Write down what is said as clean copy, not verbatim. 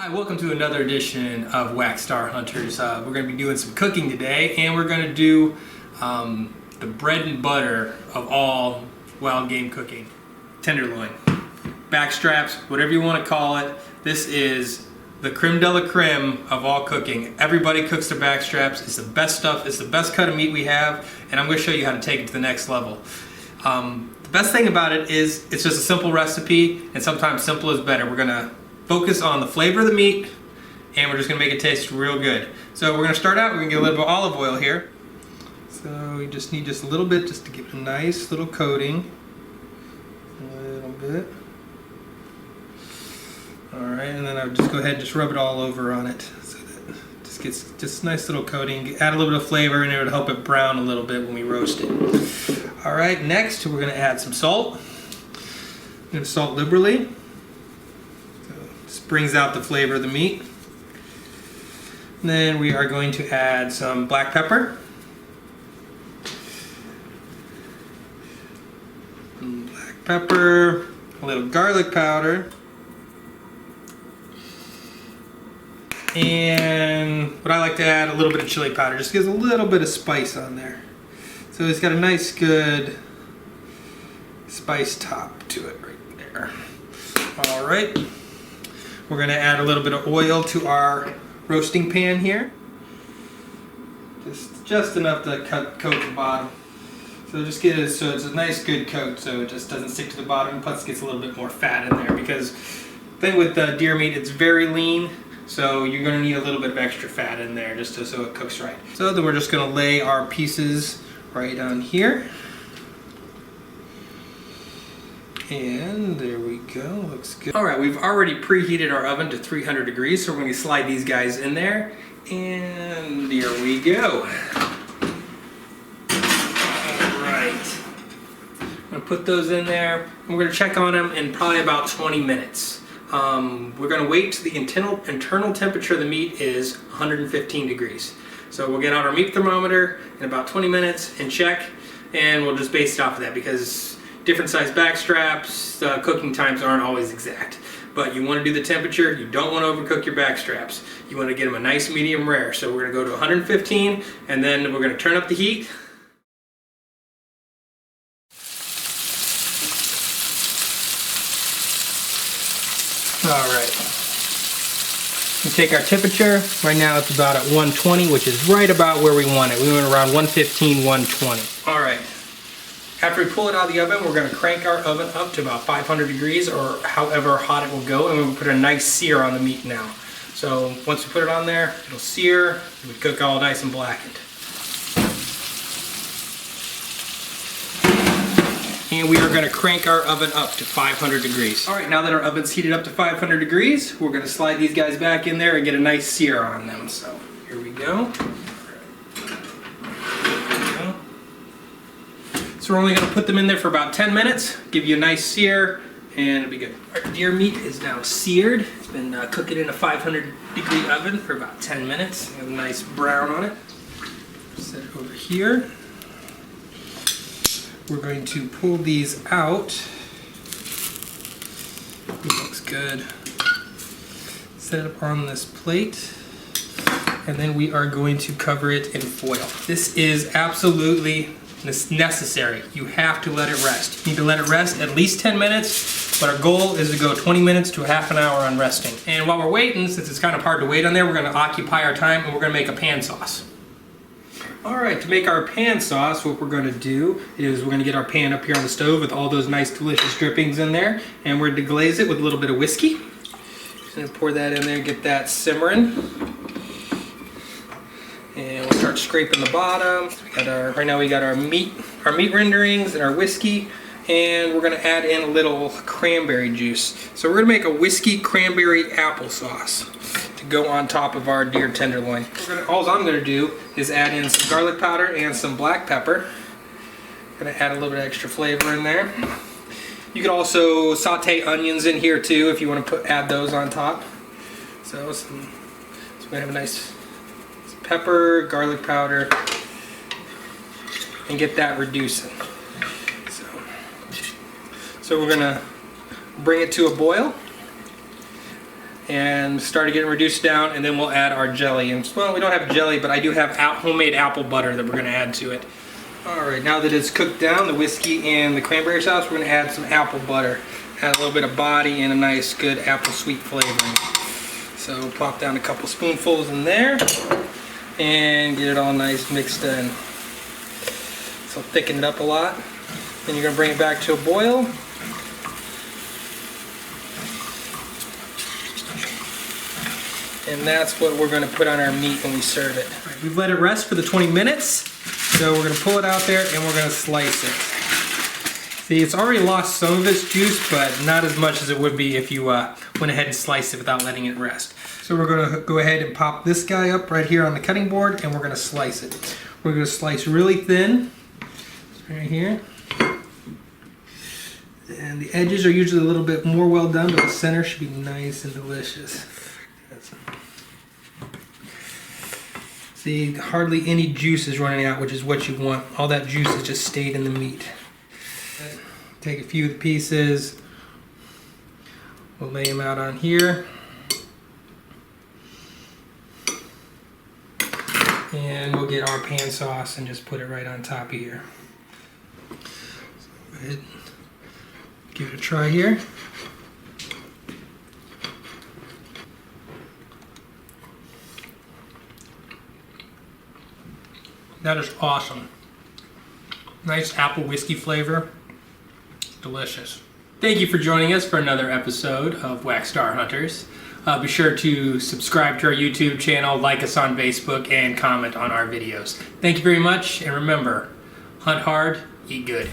Hi, welcome to another edition of Whackstar Hunters. We're going to be doing some cooking today, and we're going to do the bread and butter of all wild game cooking. Tenderloin, backstraps, whatever you want to call it. This is the creme de la creme of all cooking. Everybody cooks their backstraps. It's the best stuff. It's the best cut of meat we have, and I'm going to show you how to take it to the next level. The best thing about it is it's just a simple recipe, and sometimes simple is better. We're going to focus on the flavor of the meat, and we're just going to make it taste real good. So we're going to start out, we're going to get a little bit of olive oil here. So you just need just a little bit just to give it a nice little coating. A little bit. Alright, and then I would just go ahead and just rub it all over on it. So that it just gets just a nice little coating. Add a little bit of flavor, and it would help it brown a little bit when we roast it. Alright, next we're going to add some salt. I'm going to salt liberally. Brings out the flavor of the meat. And then we are going to add some black pepper. Black pepper, a little garlic powder, and what I like to add a little bit of chili powder, just gives a little bit of spice on there. So it's got a nice good spice top to it right there. All right. We're going to add a little bit of oil to our roasting pan here. Just enough to coat the bottom. So just get it so it's a nice good coat so it just doesn't stick to the bottom, plus it gets a little bit more fat in there, because the thing with deer meat, it's very lean, so you're going to need a little bit of extra fat in there just so it cooks right. So then we're just going to lay our pieces right on here. And there we go, looks good. All right, we've already preheated our oven to 300 degrees, so we're going to slide these guys in there, and here we go. All right, I'm going to put those in there, and we're going to check on them in probably about 20 minutes. We're going to wait till the internal temperature of the meat is 115 degrees. So we'll get out our meat thermometer in about 20 minutes and check, and we'll just base it off of that, because different size backstraps, cooking times aren't always exact. But you want to do the temperature, you don't want to overcook your backstraps. You want to get them a nice medium rare. So we're going to go to 115, and then we're going to turn up the heat. Alright. We take our temperature. Right now it's about at 120, which is right about where we want it. We went around 115, 120. Alright. After we pull it out of the oven, we're going to crank our oven up to about 500 degrees or however hot it will go, and we'll put a nice sear on the meat now. So once we put it on there, it'll sear, it would cook all nice and blackened. And we are going to crank our oven up to 500 degrees. Alright, now that our oven's heated up to 500 degrees, we're going to slide these guys back in there and get a nice sear on them. So here we go. So we're only going to put them in there for about 10 minutes, give you a nice sear, and it'll be good. Our deer meat is now seared. It's been cooking in a 500 degree oven for about 10 minutes. We have a nice brown on it. Set it over here. We're going to pull these out. It looks good. Set it up on this plate, and then we are going to cover it in foil. This is absolutely necessary. You have to let it rest. You need to let it rest at least 10 minutes, but our goal is to go 20 minutes to half an hour on resting. And while we're waiting, since it's kind of hard to wait on there, we're going to occupy our time, and we're going to make a pan sauce. Alright, to make our pan sauce, what we're going to do is we're going to get our pan up here on the stove with all those nice delicious drippings in there, and we're going to deglaze it with a little bit of whiskey. Just going to pour that in there, get that simmering. And we'll start scraping the bottom. So right now we got our meat renderings and our whiskey, and we're going to add in a little cranberry juice. So we're going to make a whiskey cranberry applesauce to go on top of our deer tenderloin. All I'm going to do is add in some garlic powder and some black pepper. Going to add a little bit of extra flavor in there. You could also saute onions in here too if you want to add those on top. So we're going to have a nice pepper, garlic powder, and get that reducing. So we're gonna bring it to a boil. and started getting reduced down, and then we'll add our jelly. And well, we don't have jelly, but I do have homemade apple butter that we're going to add to it. Alright, now that it's cooked down, the whiskey and the cranberry sauce, we're going to add some apple butter. Add a little bit of body and a nice good apple sweet flavoring. So plop down a couple spoonfuls in there and get it all nice mixed in. So thicken it up a lot. Then you're going to bring it back to a boil. And that's what we're going to put on our meat when we serve it. Right, we've let it rest for the 20 minutes. So we're going to pull it out there and we're going to slice it. See, it's already lost some of its juice, but not as much as it would be if you went ahead and sliced it without letting it rest. So we're going to go ahead and pop this guy up right here on the cutting board, and we're going to slice it. We're going to slice really thin, right here. And the edges are usually a little bit more well done, but the center should be nice and delicious. See, hardly any juice is running out, which is what you want. All that juice has just stayed in the meat. Take a few of the pieces. We'll lay them out on here. And we'll get our pan sauce and just put it right on top of here. So go ahead, give it a try here. That is awesome. Nice apple whiskey flavor. Delicious. Thank you for joining us for another episode of Whackstar Hunters. Be sure to subscribe to our YouTube channel, like us on Facebook, and comment on our videos. Thank you very much, and remember, hunt hard, eat good.